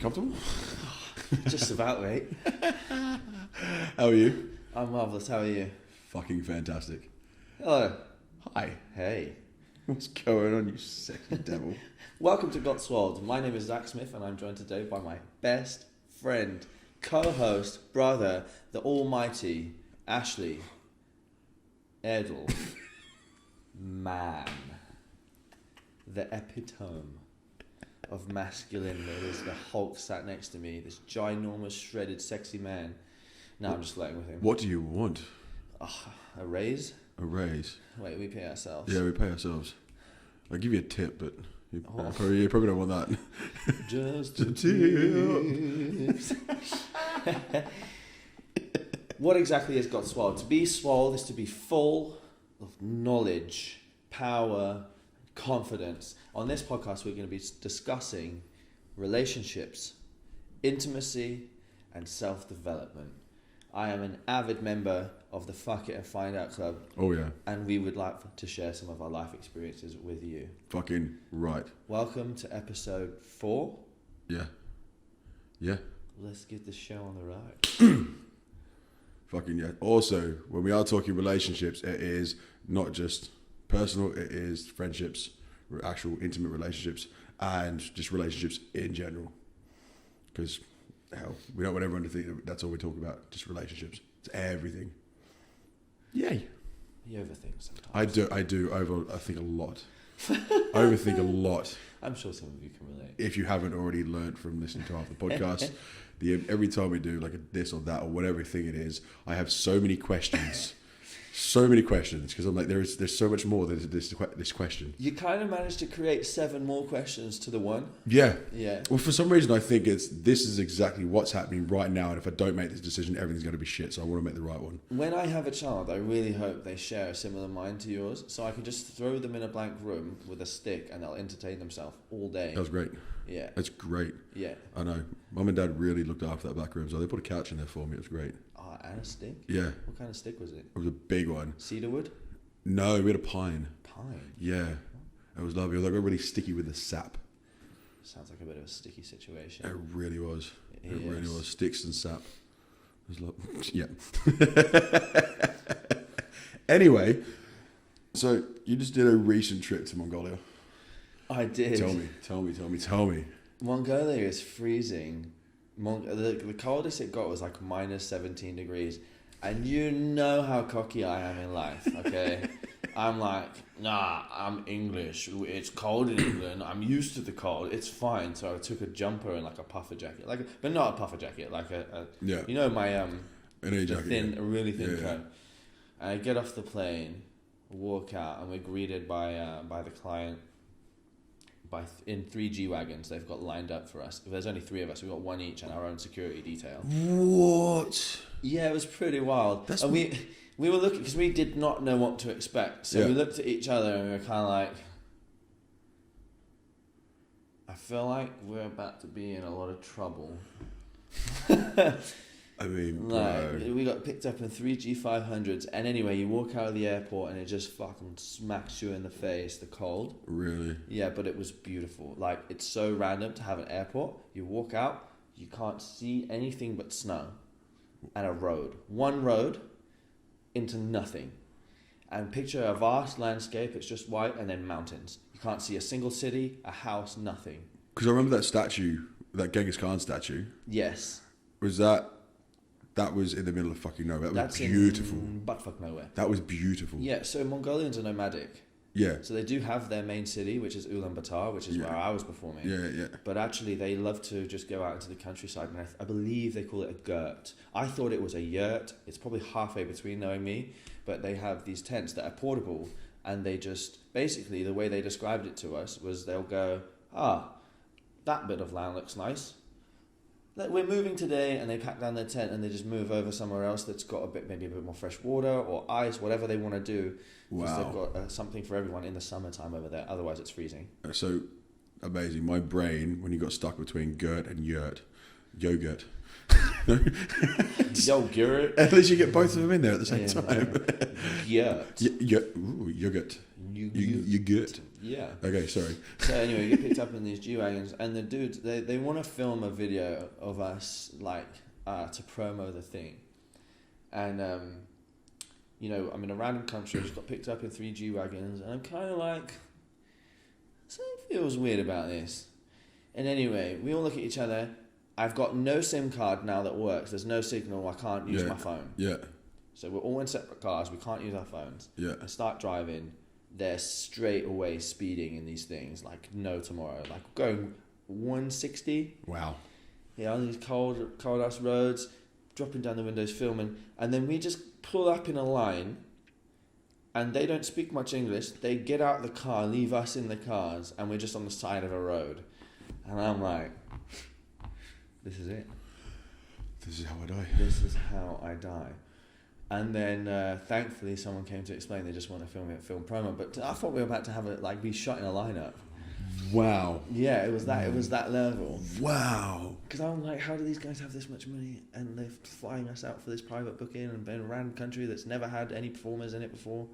Comfortable? Just about, mate. How are you? I'm marvellous. How are you? Fucking fantastic. Hello. Hi. Hey. What's going on, you sexy devil? Welcome to Got Swoled. My name is Zach Smith and I'm joined today by my best friend, co-host, brother, the almighty Ashley Edel. Man. The epitome of masculine. There's the Hulk sat next to me. This ginormous, shredded, sexy man. No, I'm just flirting with him. What do you want? A raise? A raise? Wait, we pay ourselves. Yeah, we pay ourselves. I'll give you a tip, but you probably don't want that. Just a tip. What exactly has got swole? To be swole is to be full of knowledge, power, confidence. On this podcast, we're going to be discussing relationships, intimacy, and self-development. I am an avid member of the Fuck It and Find Out Club. Oh, yeah. And we would like to share some of our life experiences with you. Fucking right. Welcome to episode 4. Yeah. Yeah. Let's get the show on the road. Fucking yeah. Also, when we are talking relationships, it is not just personal, it is friendships, actual intimate relationships, and just relationships in general. Because, hell, we don't want everyone to think that that's all we talk about, just relationships. It's everything. Yay. You overthink sometimes. I do overthink a lot. Overthink a lot. I'm sure some of you can relate. If you haven't already learned from listening to half the podcast, every time we do like a this or that or whatever thing it is, I have so many questions. So many questions, because I'm like, there's so much more than this question. You kind of managed to create 7 more questions to the one. Yeah. Yeah. Well, for some reason, I think this is exactly what's happening right now, and if I don't make this decision, everything's going to be shit, so I want to make the right one. When I have a child, I really hope they share a similar mind to yours, so I can just throw them in a blank room with a stick, and they'll entertain themselves all day. That was great. Yeah. That's great. Yeah. I know. Mum and Dad really looked after that back room, so they put a couch in there for me. It was great. Oh, and a stick? Yeah. What kind of stick was it? It was a big one. Cedarwood? No, we had a pine. Pine? Yeah. It was lovely. It was like really sticky with the sap. Sounds like a bit of a sticky situation. It really was. It Yes. really was. Sticks and sap. It was like, yeah. Anyway, so you just did a recent trip to Mongolia. I did. Tell me. Mongolia is freezing. The coldest it got was like minus 17 degrees. And you know how cocky I am in life, okay? I'm like, nah, I'm English. It's cold in England. I'm used to the cold. It's fine. So I took a jumper and like a puffer jacket, but not a puffer jacket, like yeah. You know my an A jacket, a really thin yeah. coat. And I get off the plane, walk out, and we're greeted by the client. In 3 G-Wagons they've got lined up for us. There's only 3 of us. We've got 1 each and our own security detail. What? Yeah, it was pretty wild. And we were looking, because we did not know what to expect. So we looked at each other and we were kind of like, I feel like we're about to be in a lot of trouble. I mean, like, we got picked up in 3 G500s, and anyway, you walk out of the airport and it just fucking smacks you in the face, the cold. Really? Yeah, but it was beautiful. Like, it's so random to have an airport. You walk out, you can't see anything but snow and a road. 1 road into nothing. And picture a vast landscape, it's just white, and then mountains. You can't see a single city, a house, nothing. Because I remember that statue, that Genghis Khan statue. Yes. That was in the middle of fucking nowhere. That's beautiful. Buttfuck nowhere. That was beautiful. Yeah, so Mongolians are nomadic. Yeah. So they do have their main city, which is Ulaanbaatar, which is where I was performing. Yeah. But actually, they love to just go out into the countryside, and I believe they call it a gurt. I thought it was a yurt. It's probably halfway between knowing me, but they have these tents that are portable, and they just, basically, the way they described it to us was they'll go, that bit of land looks nice. We're moving today, and they pack down their tent and they just move over somewhere else that's got maybe a bit more fresh water or ice, whatever they want to do. Because they've got something for everyone in the summertime over there. Otherwise, it's freezing. So amazing. My brain, when you got stuck between gurt and yogurt. Yogurt. At least you get both of them in there at the same time. Yurt. Yogurt. Yogurt. Yeah. Okay, sorry. So anyway, we get picked up in these G-Wagons, and the dudes, they want to film a video of us, like, to promo the thing. And, you know, I'm in a random country, just got picked up in 3 G-Wagons, and I'm kind of like, something feels weird about this. And anyway, we all look at each other. I've got no SIM card now that works. There's no signal. I can't use my phone. Yeah. So we're all in separate cars. We can't use our phones. Yeah. I start driving. They're straight away speeding in these things like no tomorrow. Like going 160. Wow. Yeah, on these cold ass roads, dropping down the windows, filming. And then we just pull up in a line, and they don't speak much English. They get out of the car, leave us in the cars, and we're just on the side of a road. And I'm like, this is it. This is how I die. This is how I die. And then thankfully someone came to explain they just want to film promo. But I thought we were about to have it like be shot in a lineup. Wow. Yeah, it was that level. Wow. Because I'm like, how do these guys have this much money and they're flying us out for this private booking and in a random country that's never had any performers in it before?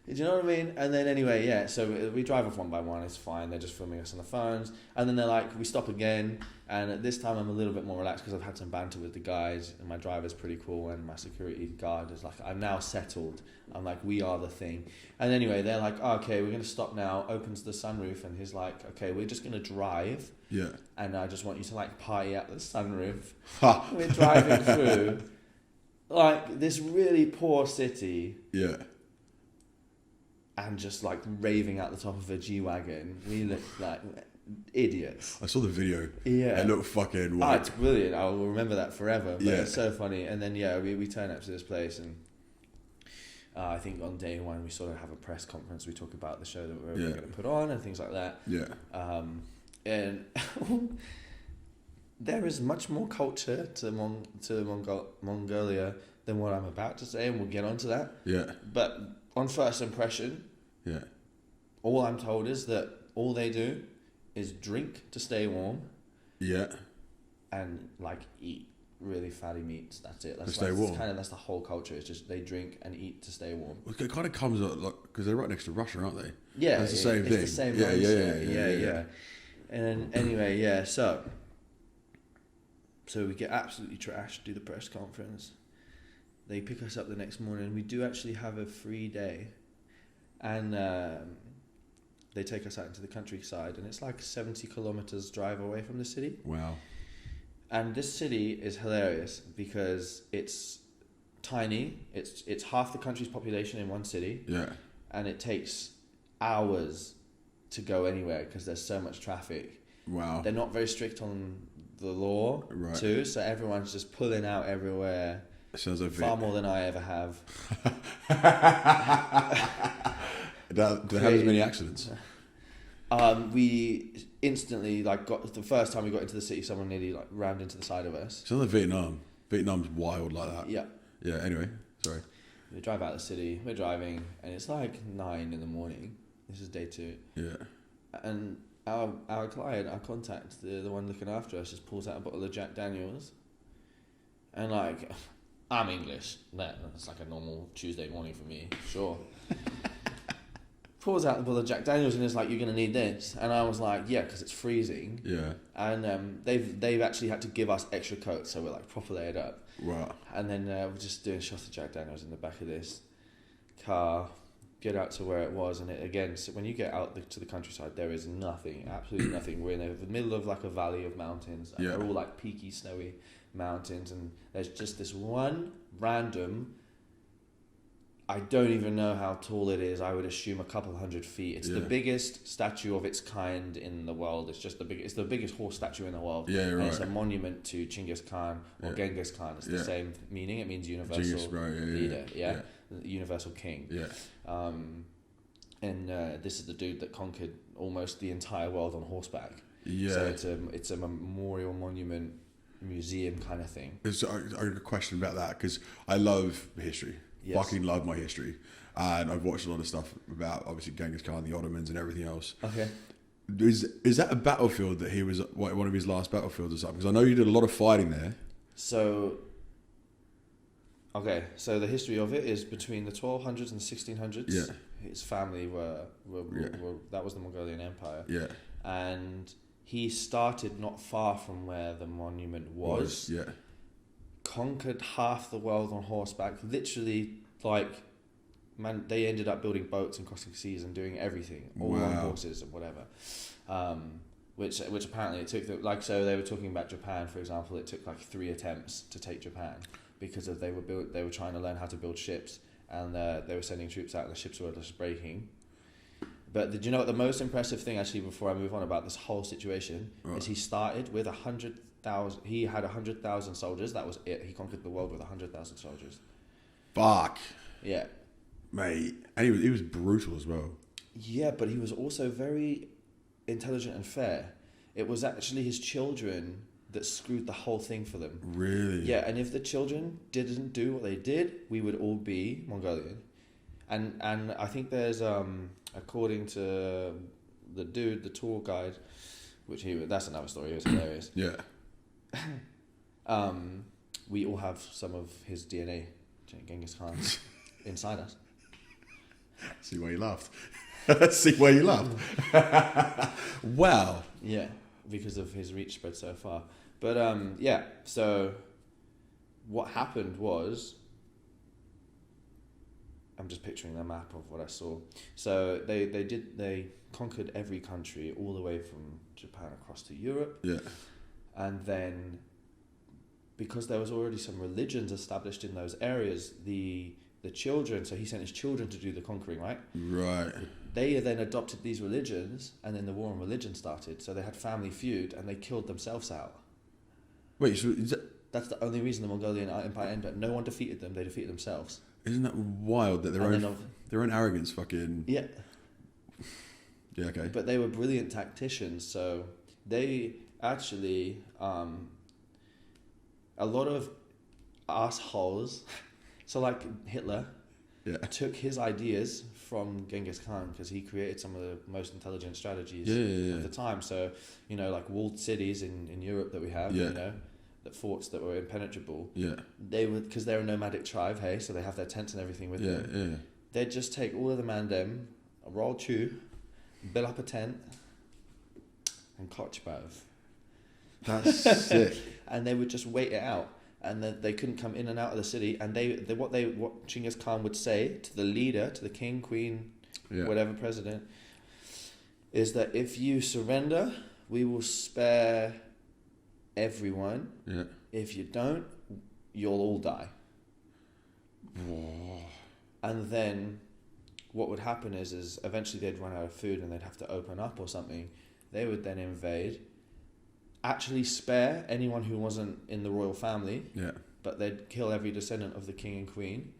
Do you know what I mean? And then anyway, yeah, so we drive off one by one, it's fine, they're just filming us on the phones, and then they're like, we stop again, and at this time I'm a little bit more relaxed because I've had some banter with the guys, and my driver's pretty cool, and my security guard is like, I'm now settled, I'm like, we are the thing. And anyway, they're like, oh, okay, we're going to stop now, opens the sunroof, and he's like, okay, we're just going to drive, Yeah. and I just want you to like party out the sunroof. Ha. We're driving through, like, this really poor city, Yeah. and just like raving out the top of a G-Wagon. We look like idiots. I saw the video. Yeah. It looked fucking Oh, wild. it's brilliant. I will remember that forever. But Yeah. it's so funny. And then, yeah, we turn up to this place, and I think on day one we sort of have a press conference. We talk about the show that we're going to put on and things like that. Yeah. And there is much more culture to Mongolia than what I'm about to say, and we'll get onto that. Yeah. But on first impression, Yeah. all I'm told is that all they do is drink to stay warm Yeah. and like eat really fatty meats. That's it. To stay warm. That's the whole culture. It's just they drink and eat to stay warm. Well, it kind of comes up like because they're right next to Russia, aren't they? Yeah, That's the same thing. It's the same Yeah, mindset. yeah. And then, anyway, yeah. So we get absolutely trashed. Do the press conference. They pick us up the next morning. We do actually have a free day, and they take us out into the countryside, and it's like 70 kilometers drive away from the city. Wow. And this city is hilarious because it's tiny. It's half the country's population in one city. Yeah. And it takes hours to go anywhere because there's so much traffic. Wow. They're not very strict on the law too, so everyone's just pulling out everywhere. Sounds like far more than I ever have. Do they have as many accidents? We instantly got the first time we got into the city, someone nearly rammed into the side of us. Sounds like Vietnam. Vietnam's wild like that. Yeah. Yeah. Anyway, sorry. We drive out of the city. We're driving, and it's like 9 a.m. This is day 2. Yeah. And our client, our contact, the one looking after us, just pulls out a bottle of Jack Daniels, and I'm English. That's like a normal Tuesday morning for me. Sure. Pulls out the bottle of Jack Daniels and is like, "You're gonna need this," and I was like, "Yeah," because it's freezing. Yeah. And they've actually had to give us extra coats, so we're like proper layered up. Wow. And then we're just doing shots of Jack Daniels in the back of this car. Get out to where it was, and so when you get out to the countryside, there is nothing, absolutely nothing. We're in the middle of like a valley of mountains, and they're all like peaky, snowy mountains, and there's just this one random. I don't even know how tall it is. I would assume a couple 100 feet. It's the biggest statue of its kind in the world. It's just It's the biggest horse statue in the world. Yeah, right. And it's a monument to Genghis Khan or Genghis Khan. It's the same meaning. It means universal leader. Yeah. Universal king. Yeah. And this is the dude that conquered almost the entire world on horseback. Yeah. So it's a memorial monument museum kind of thing. I got a question about that because I love history. Yes. Fucking love my history, and I've watched a lot of stuff about obviously Genghis Khan, the Ottomans, and everything else. Okay. Is that a battlefield that he was one of his last battlefields or something? Because I know you did a lot of fighting there. So the history of it is between the 1200s and 1600s. Yeah. his family were Yeah. that was the Mongolian Empire, Yeah. and he started not far from where the monument was. Yeah. Conquered half the world on horseback, literally, like, man, they ended up building boats and crossing seas and doing everything, all on Wow. horses and whatever. Which apparently it took so they were talking about Japan, for example. It took like 3 attempts to take Japan because they were trying to learn how to build ships, and they were sending troops out and the ships were just breaking. But did you know what the most impressive thing, actually, before I move on about this whole situation, is he started with 100,000. He had 100,000 soldiers. That was it. He conquered the world with 100,000 soldiers. Fuck, Yeah. mate. And he was brutal as well. Yeah, but he was also very intelligent and fair. It was actually his children that screwed the whole thing for them. Really? Yeah, and if the children didn't do what they did, we would all be Mongolian. And I think there's according to the tour guide, that's another story. It was hilarious. Yeah. We all have some of his DNA, Genghis Khan, inside us. See why you laughed. See why you laughed. Wow. Yeah, because of his reach spread so far. But yeah, so what happened was, I'm just picturing the map of what I saw. So they conquered every country all the way from Japan across to Europe. Yeah. And then, because there was already some religions established in those areas, the children, so he sent his children to do the conquering, right? Right. They then adopted these religions, and then the war on religion started. So they had family feud, and they killed themselves out. Wait, so That's the only reason the Mongolian Empire ended. No one defeated them; they defeated themselves. isn't that wild that their own arrogance fucking... Yeah. Yeah, okay. But they were brilliant tacticians, so they actually a lot of assholes. So like Hitler, Yeah. took his ideas from Genghis Khan because he created some of the most intelligent strategies Yeah. of the time. So, like walled cities in Europe that we have, Yeah. the forts that were impenetrable. Yeah. They would, because they're a nomadic tribe, hey, so they have their tents and everything with them. Yeah. They'd just take all of the mandem, a roll chew, build up a tent, and clutch both. That's sick. And they would just wait it out. And then they couldn't come in and out of the city. And what Genghis Khan would say to the leader, to the king, queen, Yeah. whatever president, is that if you surrender, we will spare everyone. Yeah. If you don't, you'll all die. Whoa. And then what would happen is eventually they'd run out of food and they'd have to open up or something. They would then invade, actually spare anyone who wasn't in the royal family, Yeah. but they'd kill every descendant of the king and queen,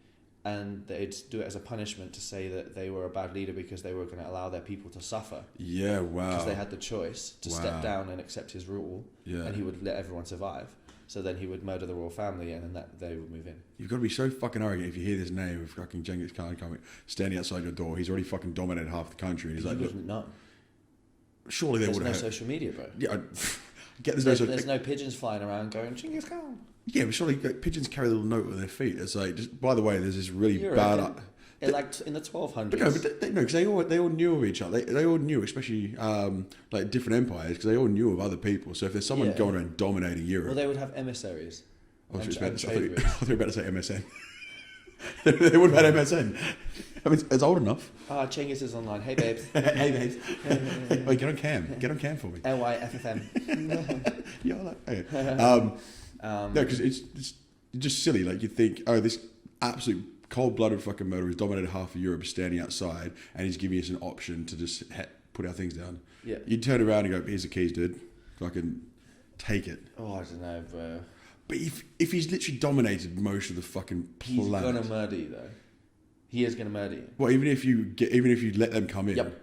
and they'd do it as a punishment to say that they were a bad leader because they were going to allow their people to suffer. Yeah, wow. Because they had the choice to Wow. step down and accept his rule, Yeah. and he would let everyone survive. So then he would murder the royal family, and then they would move in. You've got to be so fucking arrogant if you hear this name of fucking Genghis Khan coming, standing outside your door. He's already fucking dominated half the country. And he's You like, look, wouldn't know. surely they There's would no have... social media, bro. Yeah, get there's no social... There's no pigeons flying around going, Genghis Khan. Yeah, but surely pigeons carry a little note on their feet. It's like, just by the way, there's this really bad... In the 1200s. But no, because they all knew of each other. They all knew, especially like different empires, because they all knew of other people. So if there's someone Yeah. going around dominating Europe... Well, they would have emissaries. I thought and trade you were about to say MSN. They would have had MSN. I mean, it's old enough. Genghis is online. Hey, babe. Hey, babe. Wait, get on cam. Get on cam for me. LYFFM. Yeah, I like it. No, because it's just silly. Like, you think, oh, this absolute cold-blooded fucking murderer who's dominated half of Europe is standing outside and he's giving us an option to just put our things down. Yeah. You'd turn around and go, here's the keys, dude. Fucking take it. Oh, I don't know, bro. But if he's literally dominated most of the fucking He's planet... gonna murder you, though. He is gonna murder you. Well, even if you let them come in... Yep.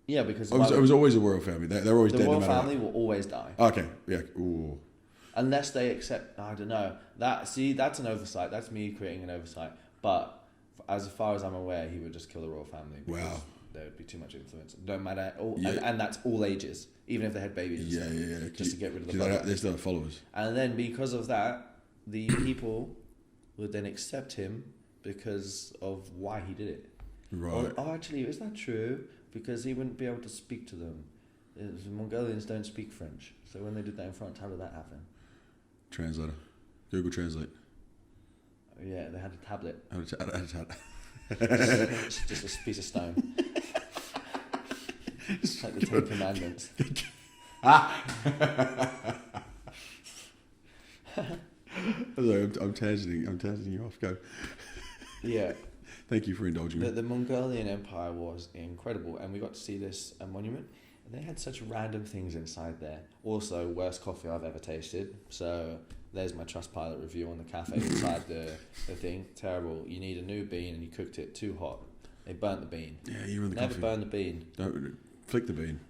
Yeah, because It was always a royal family. They're always the dead royal no matter family will always die. what. Okay, yeah. Ooh. Unless they accept, I don't know. That's an oversight. That's me creating an oversight. But as far as I'm aware, he would just kill the royal family. Because Wow. there would be too much influence. No matter, Yeah. and that's all ages, even if they had babies. And stuff, Yeah. Just to get rid of the Because blood. they still have followers. And then because of that, the people would then accept him because of why he did it. Right. Oh, actually, is that true? Because he wouldn't be able to speak to them. Mongolians don't speak French. So when they did that in France, how did that happen? Translator. Google Translate. Oh, yeah, they had a tablet. Just a piece of stone. It's like the Ten Commandments. Sorry, I'm tangenting you off. Go. Yeah. Thank you for indulging me. The Mongolian Empire was incredible, and we got to see this monument. And they had such random things inside there. Also, worst coffee I've ever tasted. So there's my Trustpilot review on the cafe inside the thing. Terrible. You need a new bean, and you cooked it too hot. They burnt the bean. Yeah, you ruined the Never coffee. burn the bean. Don't flick the bean.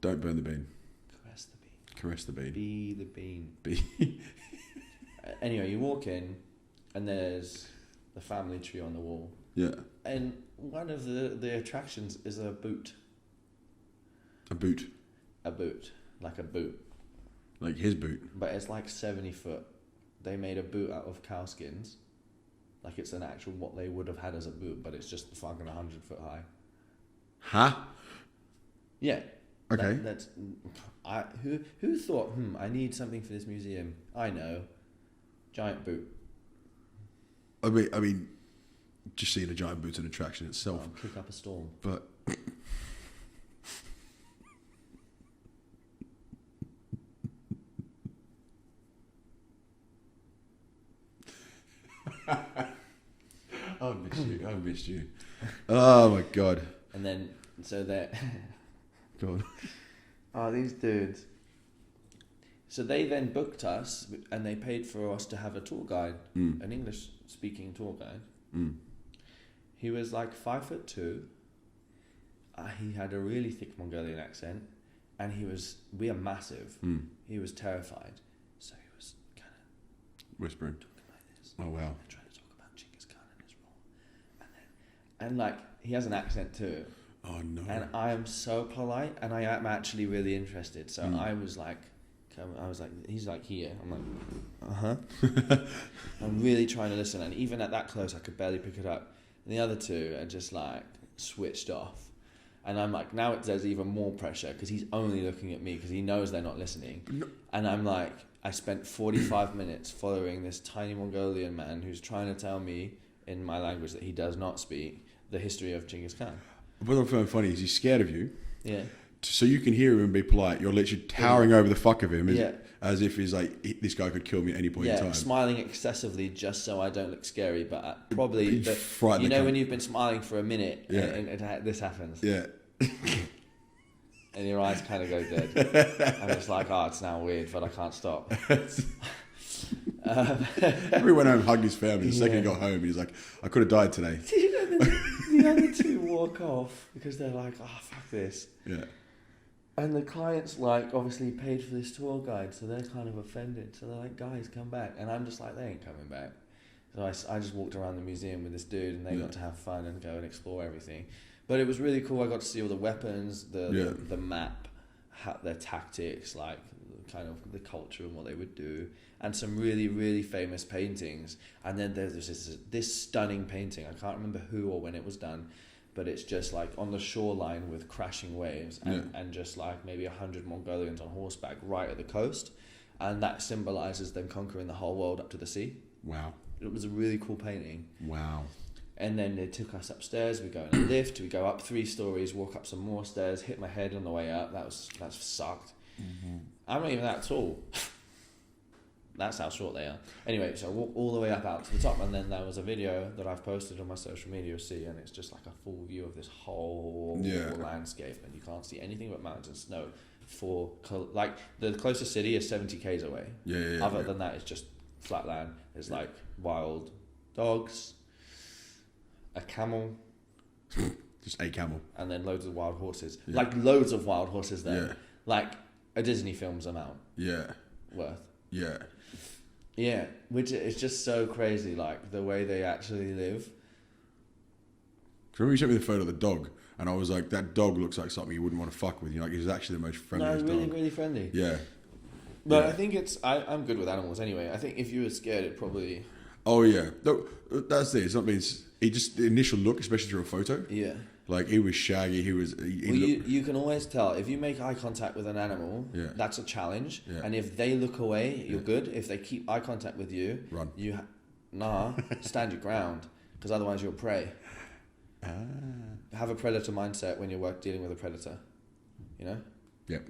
Don't burn the bean. Caress the bean. Caress the bean. Be the bean. Be. Anyway, you walk in, and there's the family tree on the wall. Yeah. And one of the attractions is a boot. A boot. A boot. Like a boot. Like his boot. But it's like 70 foot. They made a boot out of cow skins. Like it's an actual what they would have had as a boot, but it's just fucking 100 foot high. Huh? Yeah. Okay. Who thought, I need something for this museum? I know. Giant boot. I mean, just seeing a giant boot's an attraction itself. Kick up a storm. But I missed you. Oh my god. And then, so they're... Go on. Oh, these dudes. So they then booked us, and they paid for us to have a tour guide, an English-speaking tour guide. Mm. He was like 5'2". He had a really thick Mongolian accent, and we are massive. He was terrified, so he was kind of Whispering. talking like this. Oh wow. And trying to talk about Genghis Khan and his role, and like he has an accent too. Oh no. And I am so polite, and I am actually really interested. So I was like, he's like here. I'm like, I'm really trying to listen, and even at that close, I could barely pick it up. And the other two are just like switched off, and I'm like, now there's even more pressure because he's only looking at me because he knows they're not listening. No. And I'm like, I spent 45 minutes following this tiny Mongolian man who's trying to tell me in my language that he does not speak the history of Genghis Khan. What I find funny is he's scared of you. Yeah. So you can hear him and be polite. You're literally towering over the fuck of him Yeah. as if he's like, this guy could kill me at any point in time. Smiling excessively just so I don't look scary, but probably Frighten you the know cunt. when you've been smiling for a minute and this happens, Yeah. and your eyes kind of go dead, and it's like, it's now weird, but I can't stop. Everyone home hugged his family. The second he got home, he's like, I could have died today. The other two walk off because they're like, fuck this. Yeah. And the client's like, obviously paid for this tour guide, so they're kind of offended. So they're like, guys, come back. And I'm just like, they ain't coming back. So I just walked around the museum with this dude, and they got to have fun and go and explore everything. But it was really cool. I got to see all the weapons, the map, their tactics, like kind of the culture and what they would do, and some really, really famous paintings. And then there's this stunning painting. I can't remember who or when it was done, but it's just like on the shoreline with crashing waves and just like maybe 100 Mongolians on horseback right at the coast. And that symbolizes them conquering the whole world up to the sea. Wow. It was a really cool painting. Wow. And then they took us upstairs. We go in a lift. We go up 3 stories, walk up some more stairs, hit my head on the way up. That sucked. Mm-hmm. I'm not even that tall. That's how short they are. Anyway, so I walk all the way up out to the top, and then there was a video that I've posted on my social media, you'll see, and it's just like a full view of this whole landscape, and you can't see anything but mountains and snow. Like the closest city is 70 k's away. Other than that, it's just flat land. There's like wild dogs, a camel, just a camel, and then loads of wild horses. Like loads of wild horses there. Yeah. Like a Disney film's amount. Yeah. Worth. Yeah. Yeah, which is just so crazy, like the way they actually live. Remember you showed me the photo of the dog, and I was like, that dog looks like something you wouldn't want to fuck with. Like, he's actually the most friendliest really, dog. really friendly. Yeah. But I think I'm good with animals anyway. I think if you were scared, it probably... Oh yeah, no, that's it. It's not being. he just the initial look, especially through a photo. Yeah. Like he was shaggy. He was. You can always tell if you make eye contact with an animal. Yeah. That's a challenge. Yeah. And if they look away, you're good. If they keep eye contact with you, Run. Stand your ground, because otherwise you'll prey. Have a predator mindset when you're dealing with a predator. You know. Yep.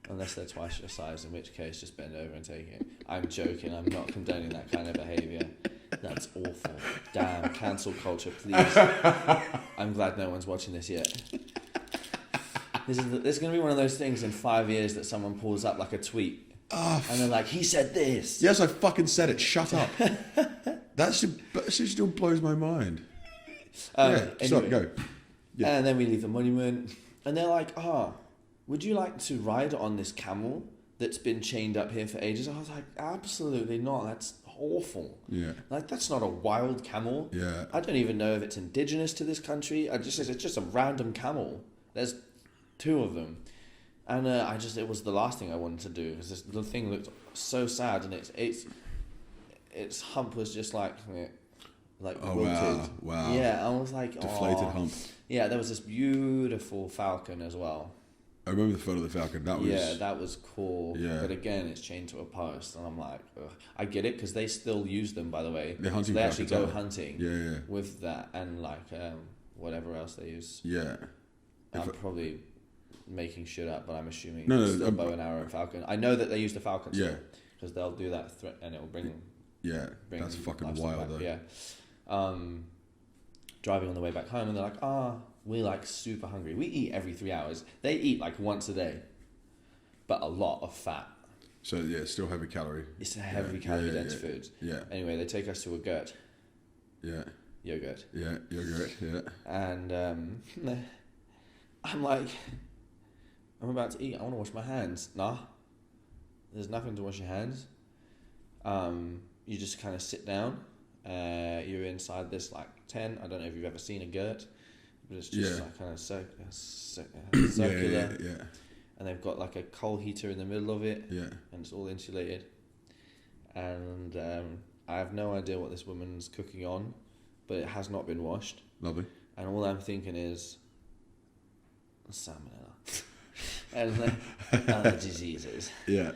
Unless they're twice your size, in which case just bend over and take it. I'm joking. I'm not condoning that kind of behaviour. That's awful. Damn, cancel culture, please. I'm glad no one's watching this yet. This is going to be one of those things in 5 years that someone pulls up like a tweet. And they're like, he said this. Yes, I fucking said it. Shut up. That still blows my mind. Anyway. Go. Yeah. And then we leave the monument. And they're like, would you like to ride on this camel that's been chained up here for ages? I was like, absolutely not. That's awful. Yeah. Like, that's not a wild camel. Yeah. I don't even know if it's indigenous to this country. It's just a random camel. There's 2 of them. And it was the last thing I wanted to do, because the thing looked so sad, and its hump was just like wilted. Wow. Yeah, I was like, deflated hump. Yeah, there was this beautiful falcon as well. I remember the photo of the falcon. That was cool. Yeah. But again, it's chained to a post, and I'm like, ugh. I get it, because they still use them, by the way. They're hunting. So they actually go hunting. Yeah. With that, and whatever else they use. Yeah. I'm probably making shit up, but I'm assuming No, it's still bow and arrow and falcon. I know that they use the falcon. Yeah. Because they'll do that and it will bring. Yeah. That's fucking wild though. Yeah. Driving on the way back home, and they're like, we're like super hungry. We eat every 3 hours. They eat like once a day, but a lot of fat. So yeah, still heavy calorie. It's a heavy calorie dense food. Yeah. Anyway, they take us to a yogurt. Yeah. Yogurt. Yeah. Yogurt. Yeah. And I'm like, I'm about to eat. I want to wash my hands. Nah. There's nothing to wash your hands. You just kind of sit down. You're inside this like tent. I don't know if you've ever seen a yurt, but it's just like kind of circular. Yeah. And they've got like a coal heater in the middle of it. Yeah. And it's all insulated. And I have no idea what this woman's cooking on, but it has not been washed. Lovely. And all I'm thinking is salmonella and other diseases. Yeah.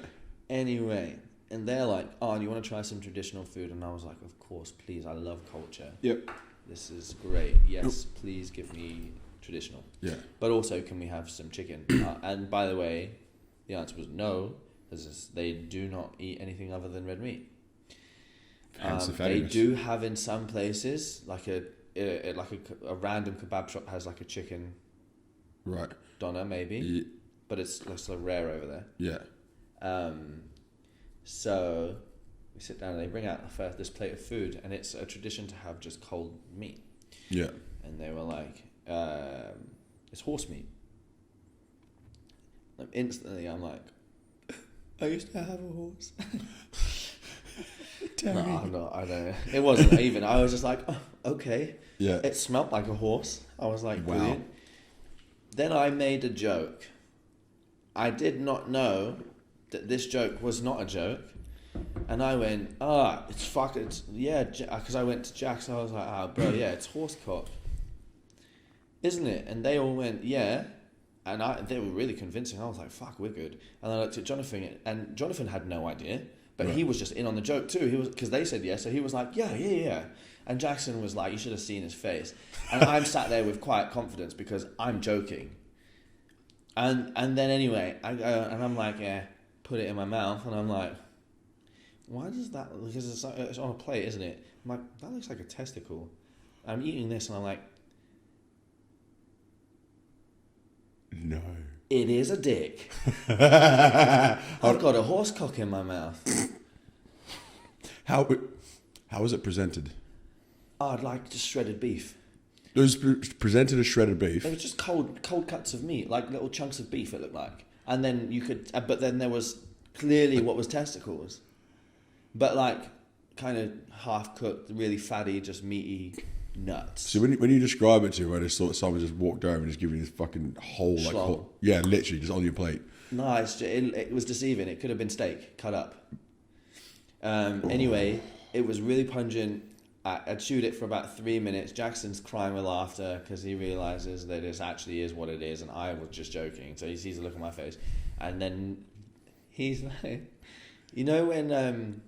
Anyway, and they're like, "Oh, do you want to try some traditional food?" And I was like, "Of course, please. I love culture. Yep. This is great. Yes, please give me traditional. Yeah. But also, can we have some chicken?" And by the way, the answer was no, because they do not eat anything other than red meat. They do have in some places like a random kebab shop has like a chicken. Right. Doner maybe. Yeah. But it's so rare over there. Yeah. So we sit down and they bring out this plate of food, and it's a tradition to have just cold meat. Yeah. And they were like, it's horse meat. And instantly I'm like, I used to have a horse. No, I'm not. I don't know. It wasn't even. I was just like, oh, okay. Yeah. It smelled like a horse. I was like, wow. Brilliant. Then I made a joke. I did not know that this joke was not a joke. And I went, because I went to Jack's, I was like, bro, yeah, it's horse cock. Isn't it? And they all went, yeah. And they were really convincing. I was like, fuck, we're good. And I looked at Jonathan, and Jonathan had no idea. But he was just in on the joke too. He was, because they said yes, so he was like, yeah. And Jackson was like, you should have seen his face. And I'm sat there with quiet confidence because I'm joking. And then anyway, I go and I'm like, put it in my mouth, and I'm like, why does that? Because it's on a plate, isn't it? I'm like, that looks like a testicle. I'm eating this, and I'm like, no. It is a dick. I've got a horse cock in my mouth. How was it presented? I'd like just shredded beef. It was presented as shredded beef. It was just cold cuts of meat, like little chunks of beef. It looked like, and then you could, but then there was clearly what was testicles, but like kind of half cooked, really fatty, just meaty nuts. So when you describe it to me, I just thought someone just walked over and just gave you this fucking whole yeah, literally just on your plate. No, it was deceiving. It could have been steak cut up. Anyway, it was really pungent. I chewed it for about 3 minutes. Jackson's crying with laughter because he realizes that it actually is what it is, and I was just joking. So he sees the look on my face, and then he's like, you know when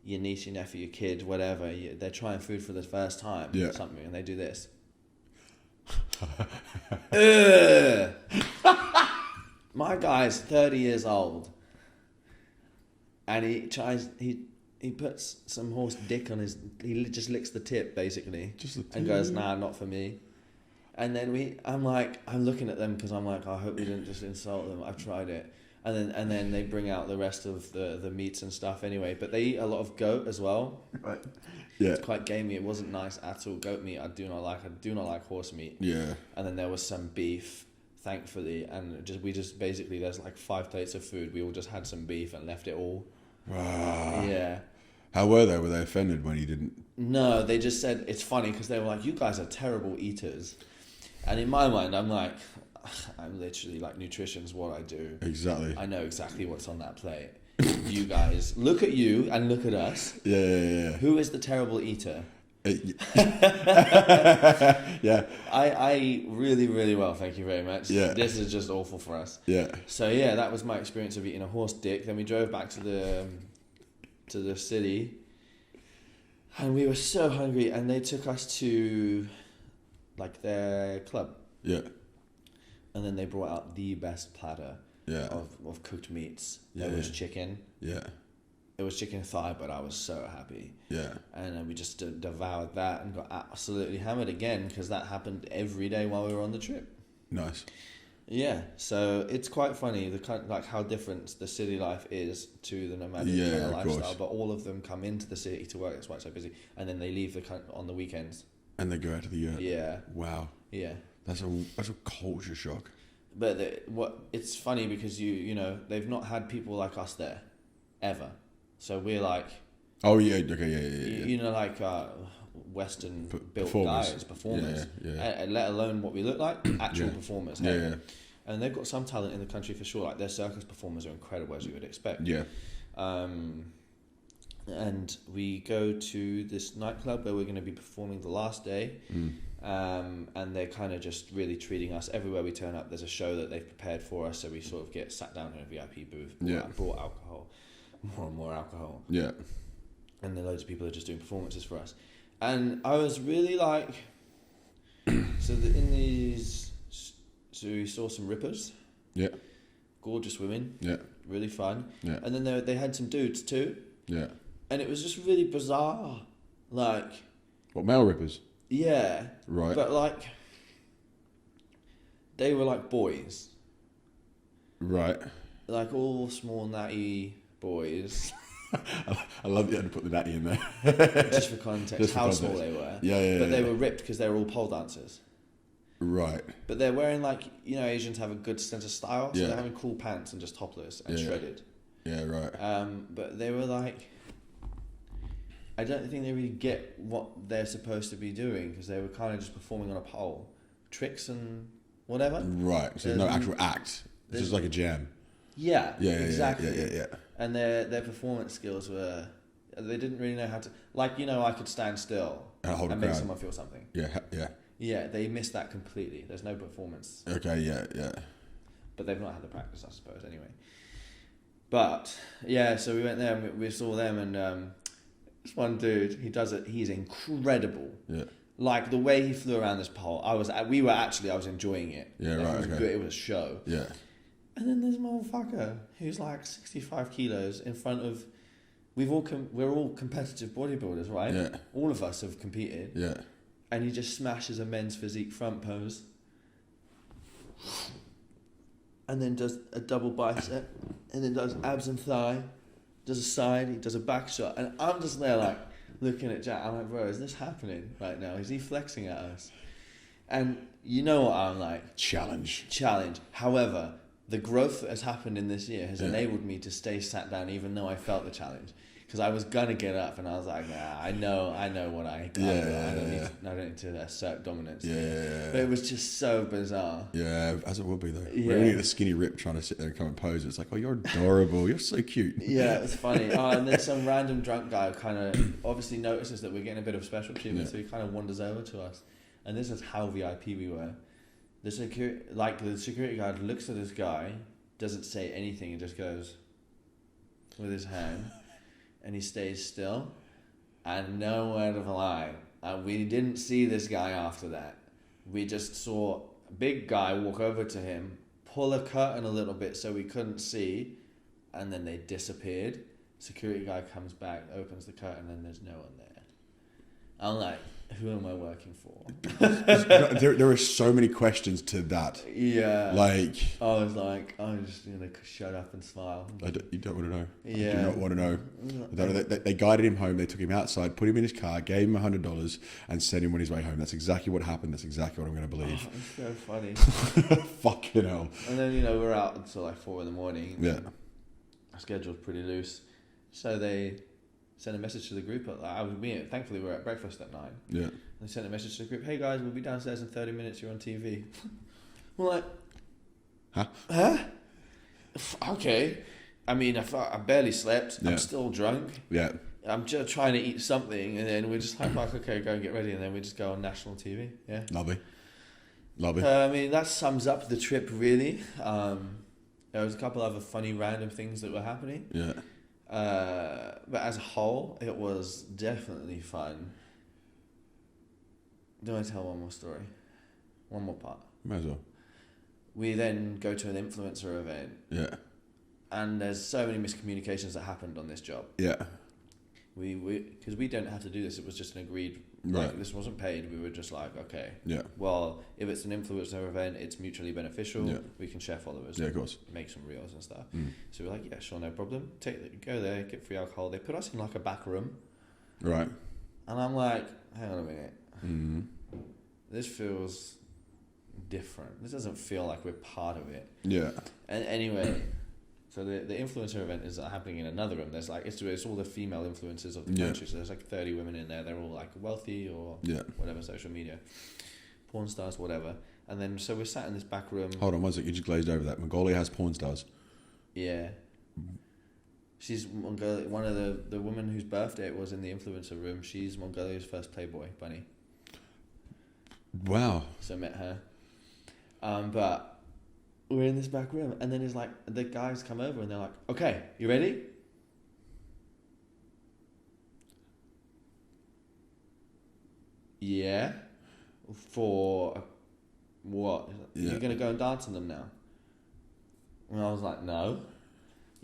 your niece, your nephew, your kid, whatever, they're trying food for the first time, or something, and they do this. My guy's 30 years old, and he puts some horse dick on his. He just licks the tip basically, and goes, "Nah, not for me." And then I'm looking at them because I'm like, I hope we didn't just insult them. I've tried it, and then they bring out the rest of the meats and stuff anyway. But they eat a lot of goat as well. Right. Yeah. It's quite gamey. It wasn't nice at all. Goat meat I do not like. I do not like horse meat. Yeah. And then there was some beef, thankfully, and we just basically, there's like 5 plates of food. We all just had some beef and left it all. Wow. Yeah. How were they? Were they offended when you didn't? No, they just said, it's funny because they were like, you guys are terrible eaters. And in my mind, I'm like, I'm literally like, nutrition's what I do. Exactly. I know exactly what's on that plate. You guys, look at you and look at us. Yeah. Who is the terrible eater? Yeah. I eat really, really well, thank you very much. Yeah. This is just awful for us. Yeah. So yeah, that was my experience of eating a horse dick. Then we drove back to the city, and we were so hungry, and they took us to like their club. Yeah. And then they brought out the best platter. Yeah. Of cooked meats. Yeah. There was chicken. Yeah. It was chicken thigh, but I was so happy. Yeah. And we just devoured that and got absolutely hammered again because that happened every day while we were on the trip. Nice. Yeah, so it's quite funny the kind like how different the city life is to the nomadic kind of lifestyle. Course. But all of them come into the city to work. That's why it's so busy, and then they leave on the weekends. And they go out to the yurt. Yeah. Wow. Yeah. That's a culture shock. But it's funny because you know they've not had people like us there, ever. So we're like. Oh yeah. Okay. Yeah. You know, like Western built guys, performers. Yeah. Let alone what we look like, actual performers. Yeah. Hey? Yeah. And they've got some talent in the country for sure. Like their circus performers are incredible, as you would expect. Yeah. And we go to this nightclub where we're going to be performing the last day. And they're kind of just really treating us everywhere we turn up. There's a show that they've prepared for us, so we sort of get sat down in a VIP booth. Brought alcohol, more and more alcohol. Yeah. And then loads of people are just doing performances for us. And I was really like, so we saw some rippers. Yeah. Gorgeous women. Yeah. Really fun. Yeah. And then they had some dudes too. Yeah. And it was just really bizarre. Like. What, male rippers? Yeah. Right. But like, they were like boys. Right. Like all small natty boys. I love you had to put the natty in there. Just for context, how small they were. Yeah. But they were ripped because they were all pole dancers. Right. But they're wearing like, you know, Asians have a good sense of style. So they're having cool pants and just topless and shredded. Yeah, right. But they were like, I don't think they really get what they're supposed to be doing because they were kind of just performing on a pole. Tricks and whatever. Right. So there's no actual act. It's just like a jam. Yeah, exactly. Yeah. And their performance skills were, they didn't really know how to, like, you know, I could stand still and make someone feel something. Yeah. Yeah, they missed that completely. There's no performance. Okay, yeah. But they've not had the practice, I suppose, anyway. But, yeah, so we went there and we saw them and this one dude, he does it, he's incredible. Yeah. Like, the way he flew around this pole, I was enjoying it. Yeah, right, it was good, it was a show. Yeah. And then there's a motherfucker who's like 65 kilos in front of... we're all competitive bodybuilders, right? Yeah. All of us have competed. Yeah. And he just smashes a men's physique front pose. And then does a double bicep. And then does abs and thigh. Does a side. He does a back shot. And I'm just there like, looking at Jack. I'm like, bro, is this happening right now? Is he flexing at us? And you know what I'm like? Challenge. However, the growth that has happened in this year has enabled me to stay sat down even though I felt the challenge. because I was gonna get up and I was like, nah, I know what I got. I don't need to assert dominance. Yeah. But it was just so bizarre. Yeah, as it would be though. Yeah. When you get the skinny rip trying to sit there and come and pose, it's like, oh, you're adorable. You're so cute. Yeah, it's funny. And then some random drunk guy kind of obviously notices that we're getting a bit of special treatment, so he kind of wanders over to us. And this is how VIP we were. The security guard looks at this guy, doesn't say anything, and just goes with his hand, and he stays still. And no word of a lie, we didn't see this guy after that. We just saw a big guy walk over to him, pull a curtain a little bit so we couldn't see, and then they disappeared. Security guy comes back, opens the curtain, and there's no one there. I'm like, who am I working for? there are so many questions to that. Yeah. Like, I was like, I'm just going to shut up and smile. you don't want to know. Yeah. You do not want to know. They guided him home. They took him outside, put him in his car, gave him $100, and sent him on his way home. That's exactly what happened. That's exactly what I'm going to believe. Oh, it's so funny. Fucking hell. And then, we're out until like 4 a.m. Yeah. Our schedule's pretty loose. So they sent a message to the group. Thankfully, we were at breakfast at 9. Yeah. They sent a message to the group, hey guys, we'll be downstairs in 30 minutes, you're on TV. We're like, huh? Okay. I mean, I barely slept. Yeah. I'm still drunk. Yeah. I'm just trying to eat something, and then we're just like, okay, go and get ready, and then we just go on national TV. Yeah. Lovely. I mean, that sums up the trip, really. There was a couple other funny random things that were happening. Yeah. But as a whole, it was definitely fun. Do I tell one more story? One more part? Might as well. We then go to an influencer event. Yeah. And there's so many miscommunications that happened on this job. Yeah. Because we don't have to do this. It was just an agreed. Right. Like, this wasn't paid. We were just like, okay. Yeah. Well, if it's an influencer event, it's mutually beneficial. Yeah. We can share followers. Yeah, of course. Make some reels and stuff. Mm. So we're like, yeah, sure, no problem. Go there, get free alcohol. They put us in like a back room. Right. And I'm like, hang on a minute. Mm-hmm. This feels different. This doesn't feel like we're part of it. Yeah. And anyway, so the influencer event is happening in another room. There's like it's all the female influencers of the country. So there's like 30 women in there. They're all like wealthy or whatever, social media, porn stars, whatever. And then so we're sat in this back room. Hold on, one second. You just glazed over that. Mongolia has porn stars. Yeah. She's Mongolia. One of the women whose birthday it was in the influencer room. She's Mongolia's first Playboy bunny. Wow. So I met her. But we're in this back room, and then it's like the guys come over and they're like, okay, you ready? Yeah. For what? Yeah. You're gonna go and dance on them now? And I was like, no.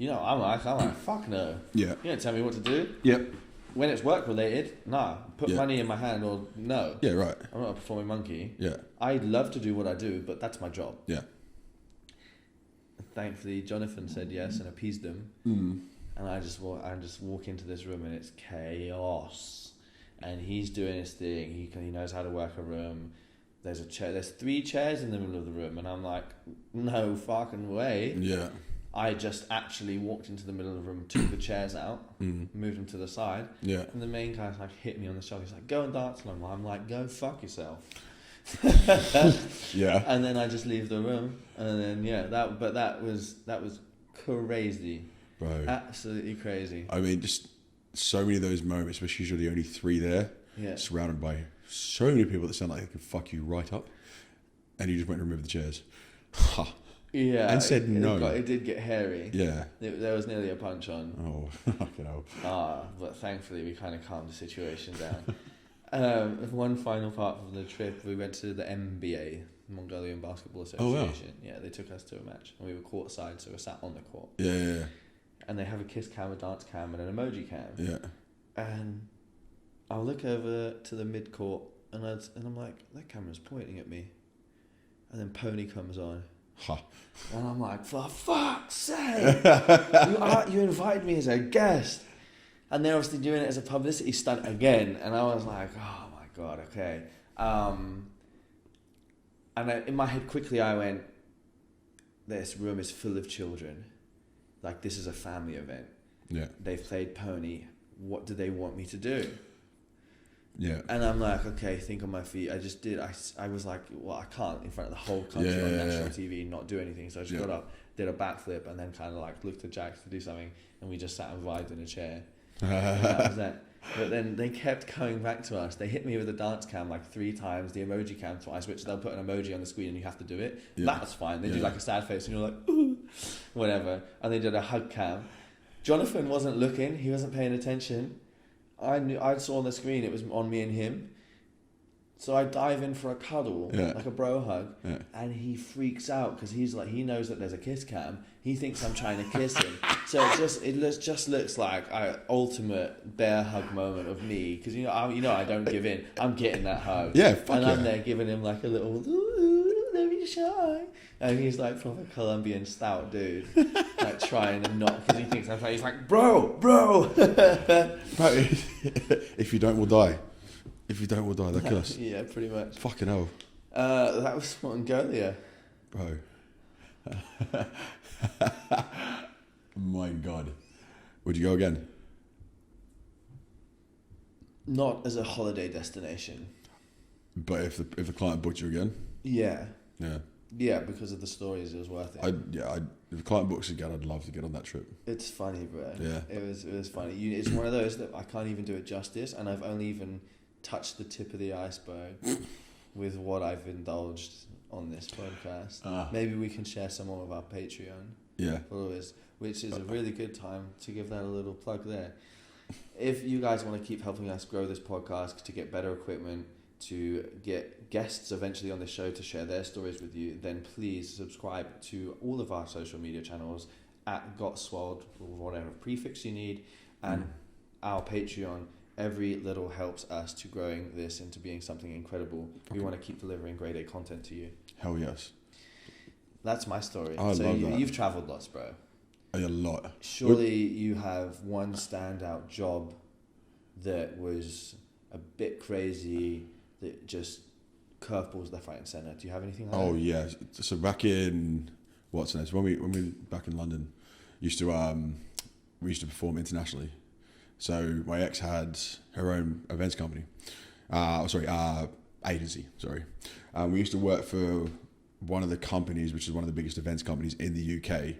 I'm like, fuck no. Yeah. You don't tell me what to do. Yep. When it's work related, nah. Put money in my hand or no. Yeah, right. I'm not a performing monkey. Yeah. I love to do what I do, but that's my job. Yeah. Thankfully, Jonathan said yes and appeased them. Mm. And I just walk into this room and it's chaos. And he's doing his thing. He knows how to work a room. There's a chair. There's 3 chairs in the middle of the room, and I'm like, no fucking way. Yeah. I just actually walked into the middle of the room, took the chairs out, moved them to the side. Yeah. And the main guy's like hit me on the shoulder. He's like, go and dance. And I'm like, go fuck yourself. Yeah. And then I just leave the room, and then that was crazy, Bro. Absolutely crazy. I mean, just so many of those moments, especially you're the only 3 there, surrounded by so many people that sound like they can fuck you right up, and you just went and removed the chairs. Ha. Yeah. And said no. It did get hairy. Yeah. There was nearly a punch on. Oh, fucking hell. But thankfully we kind of calmed the situation down. One final part of the trip, we went to the MBA, Mongolian Basketball Association. Oh, wow. Yeah, they took us to a match, and we were courtside, so we sat on the court. Yeah. And they have a kiss cam, a dance cam, and an emoji cam. Yeah. And I'll look over to the mid court, and I'm like, that camera's pointing at me. And then Pony comes on. Ha. And I'm like, for fuck's sake! You invited me as a guest. And they're obviously doing it as a publicity stunt again. And I was like, oh my God, okay. In my head quickly I went, this room is full of children. Like, this is a family event. Yeah. They've played Pony what do they want me to do? Yeah. And I'm like, okay, think on my feet. I just did. I was like, well, I can't in front of the whole country on national TV not do anything. So I just got up, did a backflip, and then kind of like looked at Jack to do something, and we just sat and vibed in a chair. And that was that. But then they kept coming back to us. They hit me with a dance cam like 3 times, the emoji cam twice, which they'll put an emoji on the screen and you have to do it. Yeah. That was fine. They do like a sad face and you're like, ooh, whatever. And they did a hug cam. Jonathan wasn't looking. He wasn't paying attention. I saw on the screen it was on me and him. So I dive in for a cuddle, like a bro hug, and he freaks out because he's like, he knows that there's a kiss cam. He thinks I'm trying to kiss him. So it just looks like an ultimate bear hug moment of me because I don't give in. I'm getting that hug. Yeah, fuck and yeah. I'm there giving him like a little, ooh, let me shy. And he's like proper Colombian stout dude, like trying to not because he thinks I'm trying. He's like, bro. If you don't, we'll die. If you don't, we'll die. They'll kill us. Yeah, pretty much. Fucking hell. That was Mongolia. Bro. My God. Would you go again? Not as a holiday destination. But if the client booked you again? Yeah. Yeah. Yeah, because of the stories, it was worth it. If the client books again, I'd love to get on that trip. It's funny, bro. Yeah. It was funny. It's one of those that I can't even do it justice, and I've only even touched the tip of the iceberg with what I've indulged on this podcast. Maybe we can share some more of our Patreon followers, which is a really good time to give that a little plug there. If you guys want to keep helping us grow this podcast, to get better equipment, to get guests eventually on the show to share their stories with you, then please subscribe to all of our social media channels at GotSwoled, or whatever prefix you need, and our Patreon. Every little helps us to growing this into being something incredible. We want to keep delivering grade A content to you. Hell yes. That's my story. I love that. You've travelled lots, bro. A lot. Surely you have one standout job that was a bit crazy, that just curveballs left, right, and centre. Do you have anything like that? Oh yeah. So back in what's next? When we back in London, we used to perform internationally. So my ex had her own events company, agency. We used to work for one of the companies, which is one of the biggest events companies in the UK,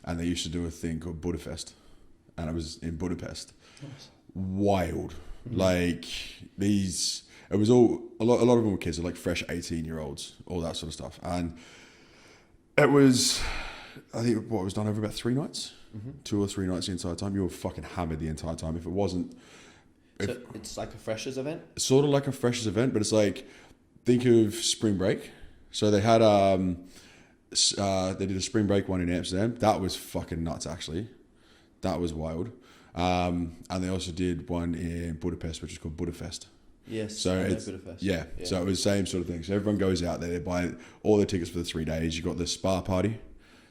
and they used to do a thing called Budapest, and I was in Budapest. Nice. Wild, like these. It was all a lot of them were kids, like fresh 18-year-olds, all that sort of stuff, and it was. I think what was done over about 3 nights. 2 or 3 nights the entire time. You were fucking hammered the entire time. If it wasn't... So it's like a freshers event? Sort of like a freshers event, but it's like... Think of spring break. So they had... they did a spring break one in Amsterdam. That was fucking nuts, actually. That was wild. And they also did one in Budapest, which is called Budapest. Yes, so it's Budapest. Yeah. So it was the same sort of thing. So everyone goes out there, they buy all the tickets for the 3 days. You got the spa party.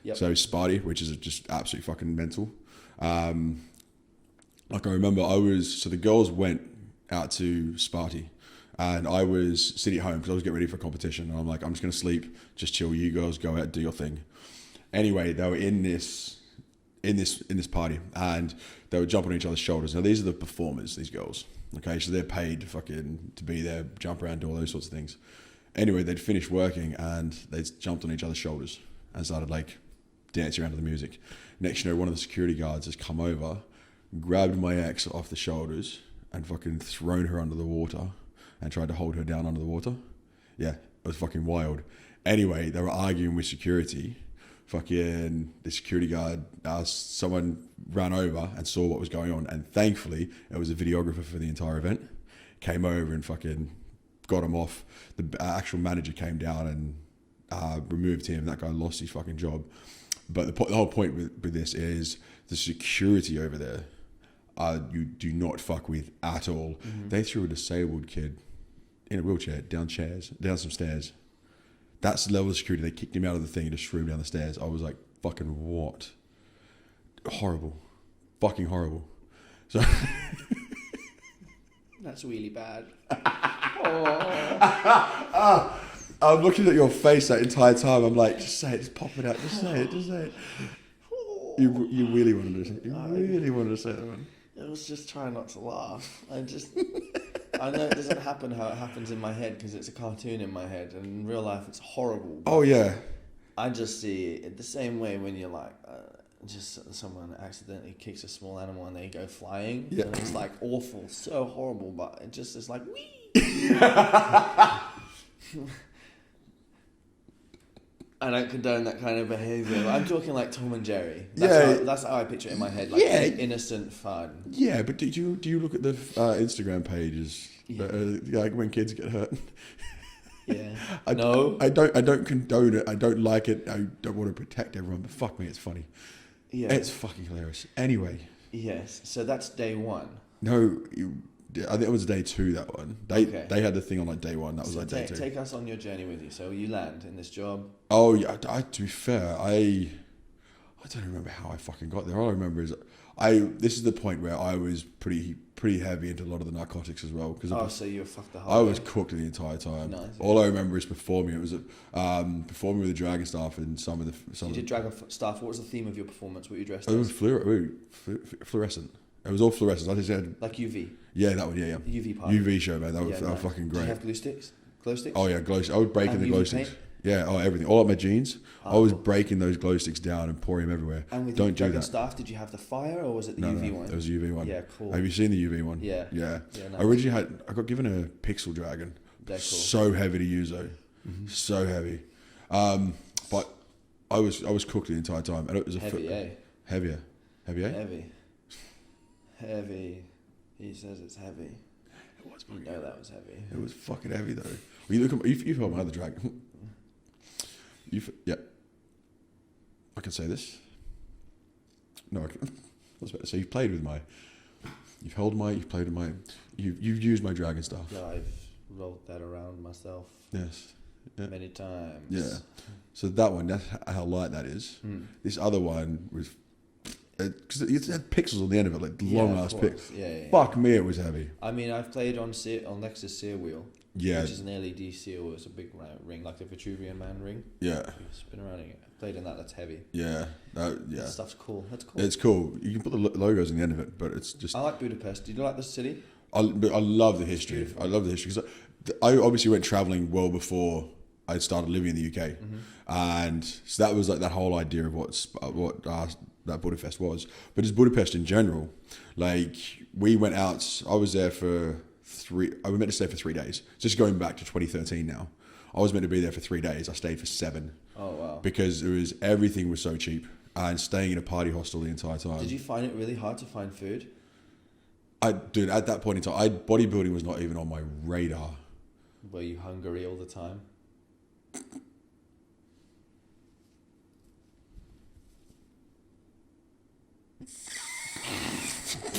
Yep. So Sparty, which is just absolutely fucking mental. Like I remember the girls went out to Sparty and I was sitting at home because I was getting ready for a competition, and I'm like, I'm just going to sleep, just chill, you girls go out, do your thing. Anyway, they were in this party and they would jump on each other's shoulders. Now these are the performers, these girls. Okay, so they're paid fucking to be there, jump around, do all those sorts of things. Anyway, they'd finished working and they jumped on each other's shoulders and started like dancing around to the music. Next, you know, one of the security guards has come over, grabbed my ex off the shoulders and fucking thrown her under the water and tried to hold her down under the water. Yeah, it was fucking wild. Anyway, they were arguing with security. Fucking the security guard, someone ran over and saw what was going on, and thankfully it was a videographer for the entire event. Came over and fucking got him off. The actual manager came down and removed him. That guy lost his fucking job. But the whole point with this is the security over there, you do not fuck with at all. Mm-hmm. They threw a disabled kid in a wheelchair down some stairs. That's the level of security. They kicked him out of the thing and just threw him down the stairs. I was like, fucking what? Horrible. Fucking horrible. So that's really bad. I'm looking at your face that entire time. I'm like, just say it, just pop it out, just say it. You really wanted to say that one. It was just trying not to laugh. I know it doesn't happen how it happens in my head because it's a cartoon in my head, and in real life it's horrible. Oh yeah. I just see it the same way when you're like, just someone accidentally kicks a small animal and they go flying. Yeah. And it's like awful, so horrible, but it just is like, wee! I don't condone that kind of behaviour. I'm talking like Tom and Jerry. That's how I picture it in my head. Like innocent fun. Yeah, but do you look at the Instagram pages? Like when kids get hurt. Yeah. I don't condone it. I don't like it. I don't want to protect everyone. But fuck me, it's funny. Yeah. It's fucking hilarious. Anyway. Yes. So that's day one. No, I think it was day 2. That one. They had the thing on like day 1. That was like day 2. Take us on your journey with you. So you land in this job. Oh yeah. To be fair, I don't remember how I fucking got there. All I remember is this is the point where I was pretty heavy into a lot of the narcotics as well. So you were fucked the whole I way. was cooked the entire time. Nice. All I remember is performing. It was performing with the Dragon Staff and some of the. You did Dragon Staff. What was the theme of your performance? What were you dressed It as? was fluorescent. It was all fluorescent. I just said Like UV. Yeah, that one. Yeah. UV party. UV show, man. That was fucking great. Did you have glue sticks? Glow sticks? Oh yeah, glow. I was breaking the glow sticks. Paint? Yeah, everything. All up my jeans. I was cool. breaking those glow sticks down and pouring them everywhere. And with Don't your do Dragon that. Staff, did you have the fire or was it the No, UV one? it was a UV one. Yeah, cool. Have you seen the UV one? Yeah. Yeah. Nice. I originally I got given a Pixel Dragon. They're cool. So heavy to use though. Mm-hmm. So heavy. But I was cooked the entire time, and it was a heavy, heavier. Heavy, eh? Heavy. He says it's heavy. It was. You know that was heavy. It was fucking heavy though. Well, you look at you've held my other dragon. Yeah. I can say this. No, I was about to say you've played with my. You've played with my. You've used my dragon staff. Yeah, I've rolled that around myself. Yes. Yeah. Many times. Yeah. So that one, that's how light that is. This other one was. Because it had pixels on the end of it, like long ass pixels. Yeah. Fuck me, it was heavy. I mean, I've played on Nexus Sear Wheel. Yeah. Which is an LED seal. It's a big round ring, like the Vitruvian Man ring. Yeah. You spin around it. I've played in that. That's heavy. Yeah. Yeah. That stuff's cool. That's cool. It's cool. You can put the logos on the end of it, but it's just. I like Budapest. Do you like the city? I love the history. I love the history because I obviously went traveling well before I started living in the UK, and so that was like that whole idea of what that Budapest was. But it's Budapest in general. Like we went out. I was there for 3. I was meant to stay for 3 days. Just going back to 2013 now. I was meant to be there for 3 days. I stayed for 7. Oh wow! Because everything was so cheap, and staying in a party hostel the entire time. Did you find it really hard to find food? Dude, at that point in time, bodybuilding was not even on my radar. Were you hungry all the time?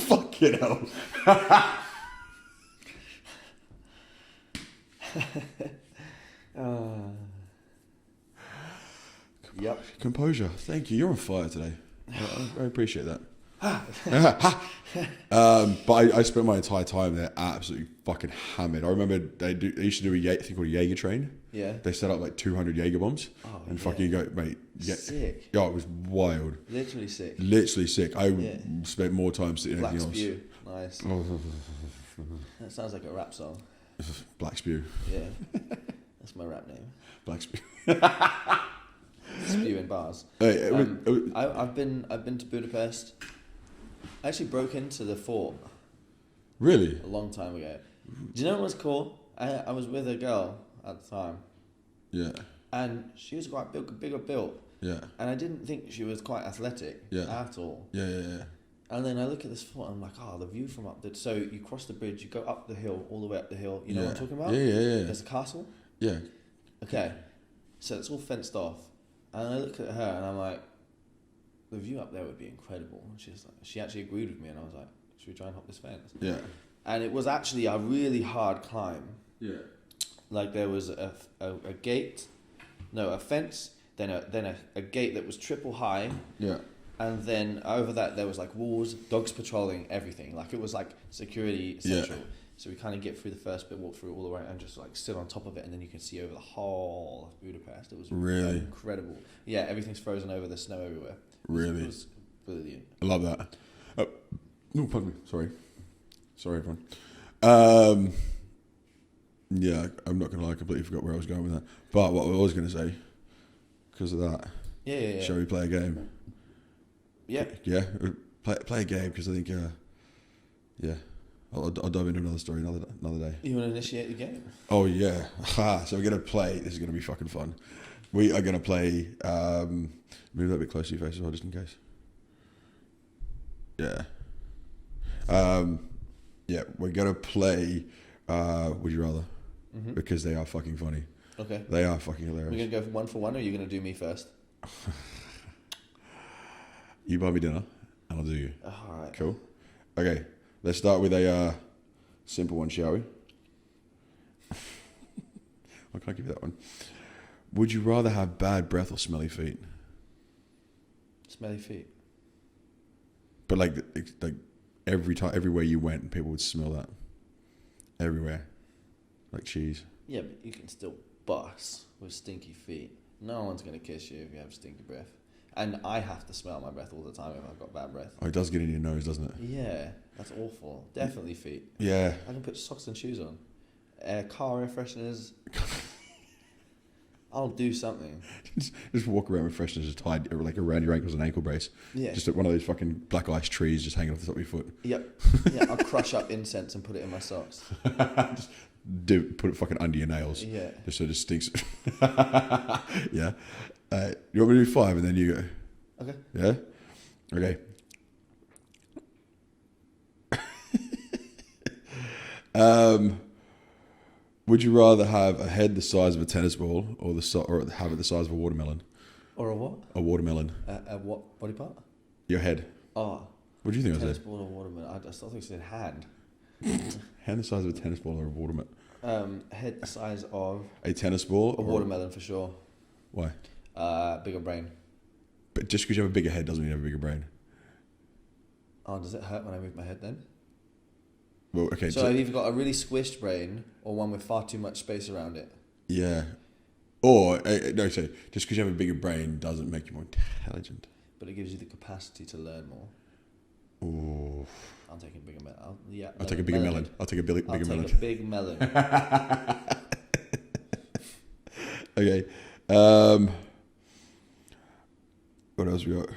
Fucking hell. Yep. Composure. Thank you. You're on fire today. I appreciate that. But I spent my entire time there absolutely fucking hammered. I remember they used to do a thing called a Jaeger train. Yeah. They set up like 200 Jaeger bombs and fucking go, mate. Yeah, sick. Yeah, it was wild. Literally sick. I spent more time sitting Black anything Spew. Nice. That sounds like a rap song. Black Spew. Yeah. That's my rap name. Black Spew. Spewing bars. I've been to Budapest. I actually broke into the fort. Really? A long time ago. Do you know what was cool? I was with a girl at the time. Yeah. And she was quite bigger built. Yeah. And I didn't think she was quite athletic at all. Yeah. And then I look at this fort and I'm like, oh, the view from up there. So you cross the bridge, you go up the hill, all the way up the hill. You know what I'm talking about? Yeah. There's a castle. Yeah. Okay. So it's all fenced off. And I look at her and I'm like, the view up there would be incredible. And she actually agreed with me and I was like, should we try and hop this fence? Yeah. And it was actually a really hard climb. Yeah. Like there was a fence, then a gate that was triple high. Yeah. And then over that there was like walls, dogs patrolling, everything. Like it was like security essential. Yeah. So we kind of get through the first bit, walk through all the way, and just like sit on top of it, and then you can see over the whole of Budapest. It was really incredible. Yeah, everything's frozen over. There's snow everywhere. Really, it was brilliant. I love that. No, pardon me. Sorry, everyone. Um, yeah, I'm not gonna lie. I completely forgot where I was going with that. But what I was gonna say, because of that, Yeah. shall we play a game? Yeah. Yeah, play a game because I think, yeah, I'll dive into another story another day. You want to initiate the game? Oh yeah, so we're gonna play. This is gonna be fucking fun. We are gonna play. Move that a bit closer to your face as well, just in case. Yeah. Yeah, we're gonna play. Would you rather? Mm-hmm. Because they are fucking funny. Okay. They are fucking hilarious. We're gonna go for one, or are you gonna do me first? You buy me dinner, and I'll do you. All right. Cool. Okay, let's start with a simple one, shall we? I can't give you that one. Would you rather have bad breath or smelly feet? Smelly feet. But like everywhere you went, people would smell that. Everywhere, like cheese. Yeah, but you can still bust with stinky feet. No one's gonna kiss you if you have stinky breath. And I have to smell my breath all the time if I've got bad breath. Oh, it does get in your nose, doesn't it? Yeah, that's awful. Definitely feet. Yeah. I can put socks and shoes on. Car air fresheners. I'll do something. Just walk around with freshness just tied like around your ankles and ankle brace. Yeah. Just one of those fucking black ice trees just hanging off the top of your foot. Yep. Yeah, I'll crush up incense and put it in my socks. Just put it fucking under your nails. Yeah. Just so it just stinks. Yeah. You want me to do 5 and then you go? Okay. Yeah? Okay. Would you rather have a head the size of a tennis ball or have it the size of a watermelon? Or a what? A watermelon. A what body part? Your head. Oh. What do you think I Tennis said? ball or watermelon? I still think it said hand. Hand the size of a tennis ball or a watermelon? Head the size of A tennis ball a or watermelon for sure. Why? Bigger brain. But just because you have a bigger head doesn't mean you have a bigger brain. Oh, does it hurt when I move my head then? Well, okay. So I've either got a really squished brain or one with far too much space around it. Yeah. Or, no, so just because you have a bigger brain doesn't make you more intelligent. But it gives you the capacity to learn more. Ooh. I'll take a bigger melon. I'll take a bigger melon. I'll take a bigger I'll melon. take a big melon. Okay. What else we got?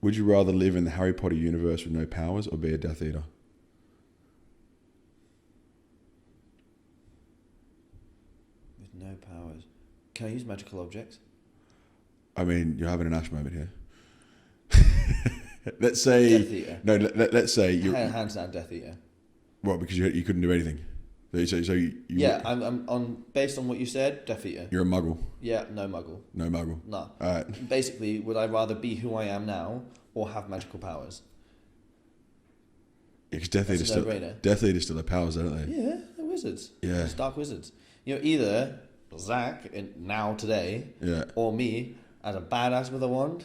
Would you rather live in the Harry Potter universe with no powers or be a Death Eater? With no powers. Can I use magical objects? I mean, you're having an Ash moment here. Let's say... Death Eater. No, let's say... you Hands down Death Eater. Well, because you couldn't do anything. So you Yeah, I'm on based on what you said, Death Eater. You're a muggle. Yeah, no muggle. No muggle. No. Alright. Basically, would I rather be who I am now or have magical powers? Yeah, because Death Eaters still have powers, don't they? Yeah, they're wizards. Yeah. It's dark wizards. You're either Zach today, Yeah. or me as a badass with a wand.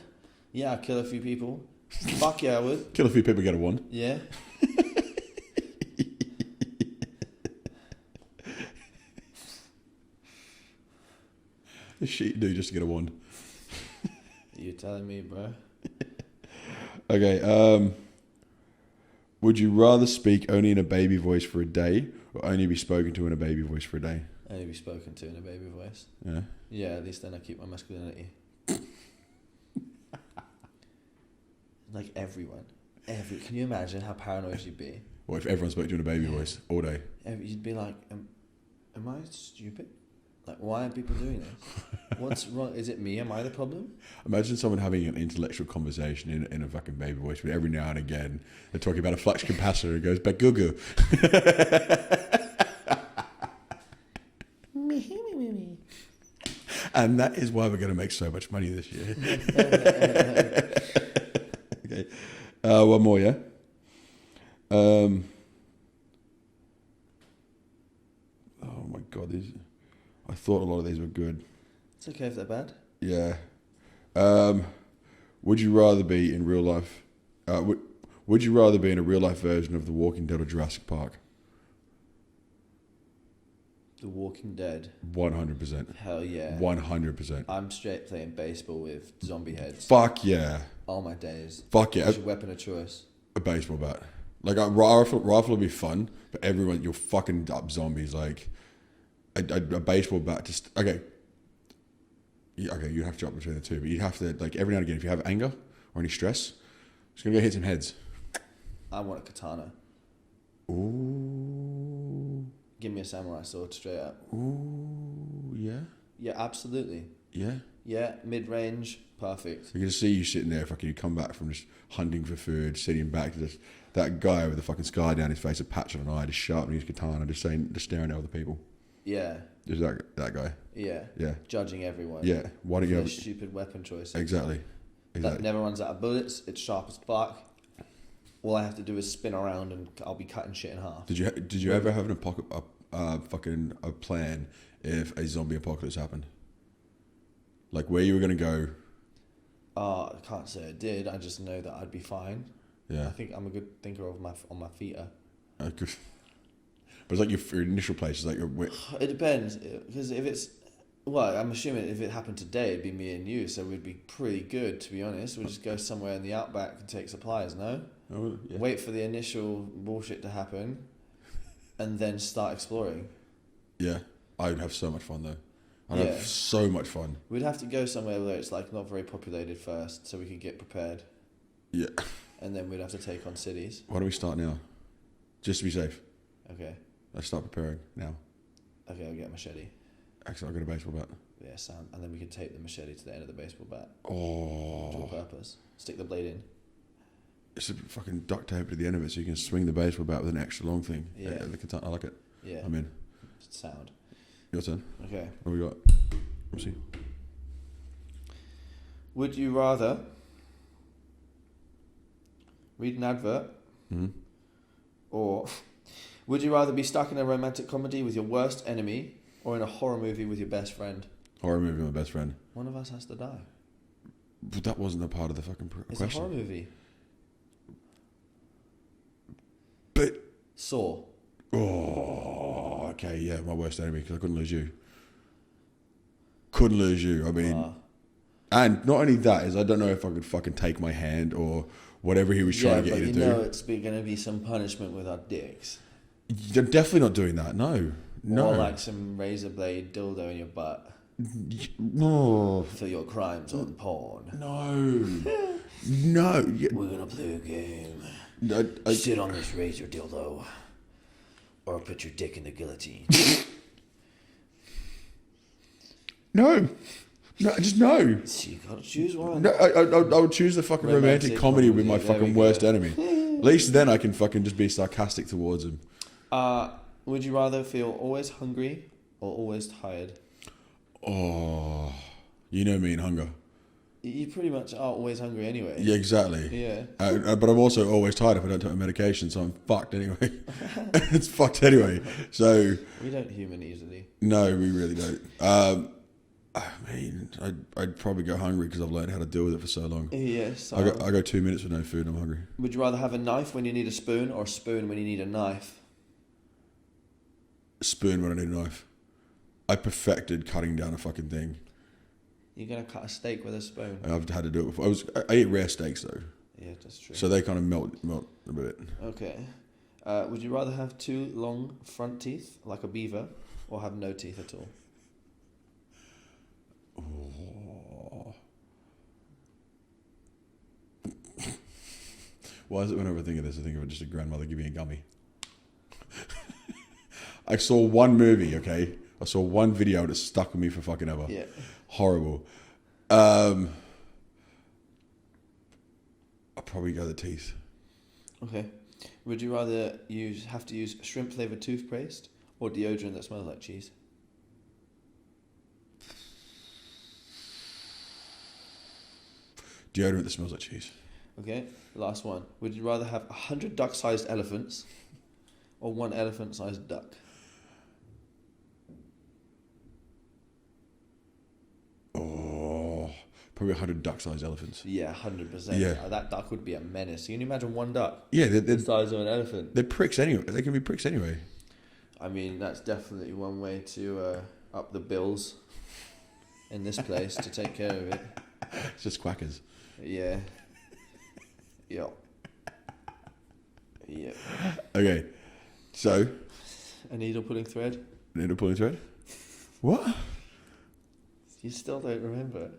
Yeah, I'll kill a few people. Fuck yeah, I would. Kill a few people, get a wand. Yeah. The shit you do just to get a wand. You telling me, bro? Okay. Would you rather speak only in a baby voice for a day or only be spoken to in a baby voice for a day? Only be spoken to in a baby voice. Yeah. Yeah, at least then I keep my masculinity. Like everyone. Can you imagine how paranoid you'd be? What if everyone spoke to you in a baby voice all day? You'd be like, am I stupid? Like, why are people doing this? What's wrong? Is it me? Am I the problem? Imagine someone having an intellectual conversation in a fucking baby voice, but every now and again they're talking about a flux capacitor and goes, "Bagugu." And that is why we're going to make so much money this year. Okay. One more, yeah? Oh my God, I thought a lot of these were good. It's okay if they're bad. Yeah. Would you rather be in real life? Would you rather be in a real life version of The Walking Dead or Jurassic Park? The Walking Dead. 100%. Hell yeah. 100%. I'm straight playing baseball with zombie heads. Fuck yeah. All my days. Fuck yeah. What's your weapon of choice? A baseball bat. Like a rifle would be fun, but everyone, you're fucking up zombies. Like a baseball bat. Just okay. Yeah, okay, you have to drop between the two, but you have to like every now and again, if you have anger or any stress, just gonna go hit some heads. I want a katana. Ooh. Give me a samurai sword straight up. Ooh. Yeah. Yeah, absolutely. Yeah. Yeah, mid-range, perfect. You can see you sitting there, fucking. You come back from just hunting for food, sitting back to just that guy with the fucking scar down his face, a patch on an eye, just sharpening his katana, just staring at other people. Yeah. Just that guy. Yeah. Yeah. Judging everyone. Yeah. Why don't you for have stupid weapon choices? exactly? That never runs out of bullets. It's sharp as fuck. All I have to do is spin around and I'll be cutting shit in half. Did you ever have a plan if a zombie apocalypse happened? Like where you were gonna go? I can't say I did. I just know that I'd be fine. Yeah. I think I'm a good thinker on my feet. But it's like your initial place. It's like It depends, because if it's, well, I'm assuming if it happened today, it'd be me and you, so we'd be pretty good, to be honest. We'll just go somewhere in the outback and take supplies, no? oh, yeah. Wait for the initial bullshit to happen, and then start exploring. Yeah, I'd have so much fun though. I'd Yeah. have so much fun. We'd have to go somewhere where it's like not very populated first, so we could get prepared, Yeah. and then we'd have to take on cities. Why don't we start now? Just to be safe. Okay. Let's start preparing now. Okay, I'll get a machete. Actually, I'll get a baseball bat. Yeah, sound. And then we could tape the machete to the end of the baseball bat. Oh. To a purpose. Stick the blade in. It's a fucking duct tape to the end of it so you can swing the baseball bat with an extra long thing. Yeah. The katana, I like it. Yeah. I'm in. Sound. Your turn. Okay. What we got? Let's see. Would you rather read an advert or would you rather be stuck in a romantic comedy with your worst enemy or in a horror movie with your best friend? Horror movie with my best friend. One of us has to die. But that wasn't a part of the fucking It's question. a horror movie. But Saw. oh, okay, yeah, my worst enemy because I couldn't lose you. Couldn't lose you. I mean, and not only that is I don't know if I could fucking take my hand or whatever he was trying to get you to do. Yeah, but you know it's going to be some punishment with our dicks. You're definitely not doing that. No. Or like some razor blade dildo in your butt. No. For your crimes on porn. No. No. We're going to play a game. I Sit on this razor dildo. Or put your dick in the guillotine. no. No, just no. So you gotta choose one. No, I would choose the fucking romantic comedy with my comedy, there fucking we worst go. enemy. At least then I can fucking just be sarcastic towards him. Would you rather feel always hungry or always tired? Oh, you know me and hunger. You pretty much are always hungry anyway. Yeah, exactly. Yeah. But I'm also always tired if I don't take my medication, so I'm fucked anyway. It's fucked anyway. So We don't human easily. no, we really don't. I mean, I'd probably go hungry because I've learned how to deal with it for so long. Yes. I go 2 minutes with no food and I'm hungry. Would you rather have a knife when you need a spoon or a spoon when you need a knife? Spoon when I need a knife. I perfected cutting down a fucking thing. You're gonna cut a steak with a spoon. I've had to do it before. I eat rare steaks though, Yeah, that's true. so they kind of melt a bit. Okay. Would you rather have 2 long front teeth like a beaver or have no teeth at all? Oh. Why is it whenever I think of this, I think of just a grandmother giving a gummy? I saw one movie, okay? I saw one video and it stuck with me for fucking ever. Yeah. Horrible. I'll probably go the teeth. Okay. Would you rather have to use shrimp flavored toothpaste or deodorant that smells like cheese? Deodorant that smells like cheese. Okay. Last one. Would you rather have 100 duck-sized elephants or 1 elephant-sized duck? Oh, probably 100 duck-sized elephants. Yeah, 100%. Yeah. That duck would be a menace. Can you imagine 1 duck? Yeah, The size of an elephant. they're pricks anyway. They can be pricks anyway. I mean, that's definitely one way to up the bills in this place to take care of it. It's just quackers. Yeah. Yep. Yep. Okay, so A needle pulling thread? needle pulling thread. What? You still don't remember?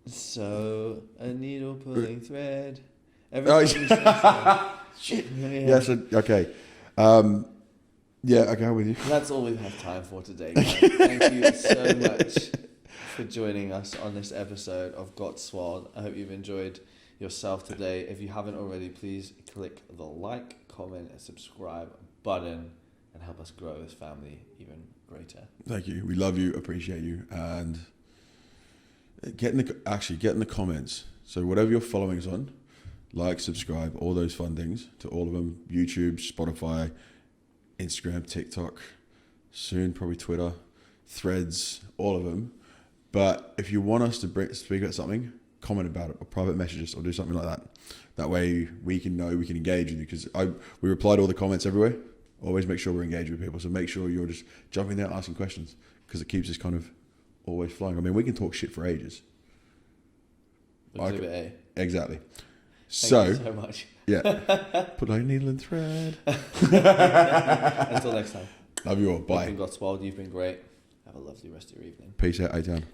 So, a needle pulling thread. Every Oh, time you say that. Shit. Yeah. Yes. Okay. Yeah. Okay. I'm with you. That's all we have time for today, guys. Thank you so much for joining us on this episode of Got Swoled. I hope you've enjoyed yourself today. If you haven't already, please click the like, comment, and subscribe button and help us grow this family even greater. Thank you. We love you, appreciate you, and get in the comments. So whatever you're following us on, like, subscribe, all those fun things to all of them: YouTube, Spotify, Instagram, TikTok, soon probably Twitter, Threads, all of them. But if you want us to speak about something, comment about it or private message us or do something like that. That way we can know, we can engage with you, because we reply to all the comments everywhere. Always make sure we're engaged with people. So make sure you're just jumping there asking questions, because it keeps us kind of always flowing. I mean, we can talk shit for ages. Exhibit A. Exactly. Thank you so much. Yeah. Put like a needle and thread. Until next time. Love you all. Bye. You've been Got Swoled. You've been great. Have a lovely rest of your evening. Peace out, A-Town.